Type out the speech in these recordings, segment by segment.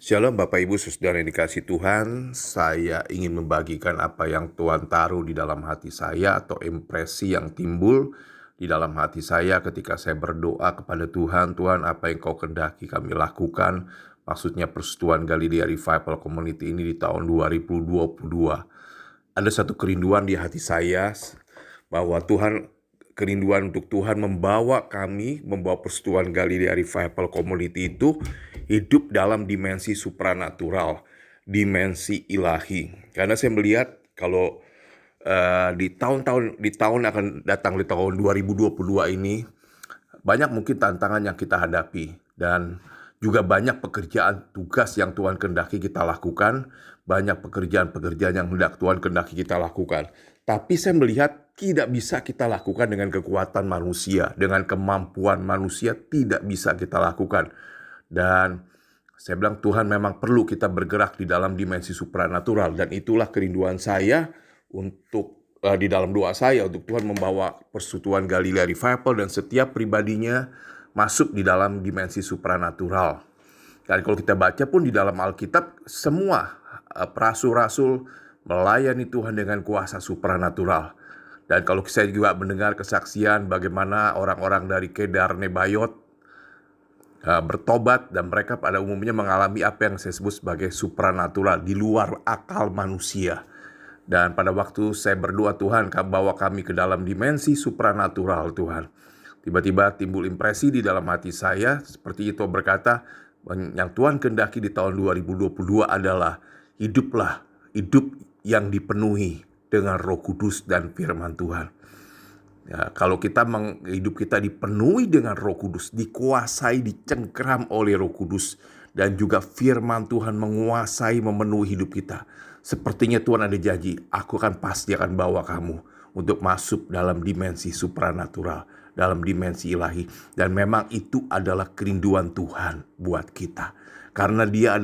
Shalom Bapak Ibu Saudara yang dikasihi Tuhan, saya ingin membagikan apa yang Tuhan taruh di dalam hati saya atau impresi yang timbul di dalam hati saya ketika saya berdoa kepada Tuhan. Tuhan, apa yang Kau kehendaki kami lakukan, maksudnya Persekutuan Galilea Revival Community ini di tahun 2022. Ada satu kerinduan di hati saya bahwa kerinduan untuk Tuhan membawa Persekutuan Galilea Revival Community itu hidup dalam dimensi supranatural, dimensi ilahi. Karena saya melihat kalau di tahun akan datang, di tahun 2022 ini, banyak mungkin tantangan yang kita hadapi dan juga banyak pekerjaan tugas yang Tuhan kehendaki kita lakukan, banyak pekerjaan-pekerjaan yang hendak Tuhan kehendaki kita lakukan. Tapi saya melihat tidak bisa kita lakukan dengan kekuatan manusia, dengan kemampuan manusia tidak bisa kita lakukan. Dan saya bilang Tuhan memang perlu kita bergerak di dalam dimensi supranatural. Dan itulah kerinduan saya untuk di dalam doa saya untuk Tuhan membawa Persekutuan Galilea Revival dan setiap pribadinya masuk di dalam dimensi supranatural. Dan kalau kita baca pun di dalam Alkitab, semua rasul-rasul melayani Tuhan dengan kuasa supranatural. Dan kalau saya juga mendengar kesaksian bagaimana orang-orang dari Kedar Nebayot bertobat dan mereka pada umumnya mengalami apa yang saya sebut sebagai supranatural, di luar akal manusia. Dan pada waktu saya berdoa, Tuhan bawa kami ke dalam dimensi supranatural Tuhan. Tiba-tiba timbul impresi di dalam hati saya, seperti itu berkata, yang Tuhan kehendaki di tahun 2022 adalah hidup yang dipenuhi dengan Roh Kudus dan firman Tuhan. Ya, kalau hidup kita dipenuhi dengan Roh Kudus, dikuasai, dicengkeram oleh Roh Kudus, dan juga firman Tuhan menguasai, memenuhi hidup kita. Sepertinya Tuhan ada janji, aku pasti akan bawa kamu untuk masuk dalam dimensi supranatural, dalam dimensi ilahi. Dan memang itu adalah kerinduan Tuhan buat kita. Karena dia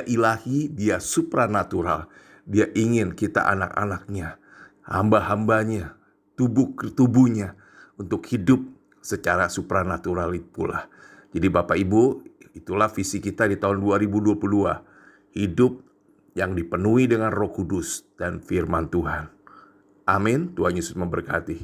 ilahi, dia supranatural. Dia ingin kita anak-anaknya, hamba-hambanya, tubuhnya untuk hidup secara supranatural pula. Jadi Bapak Ibu, itulah visi kita di tahun 2022. Hidup yang dipenuhi dengan Roh Kudus dan firman Tuhan. Amin. Tuhan Yesus memberkati.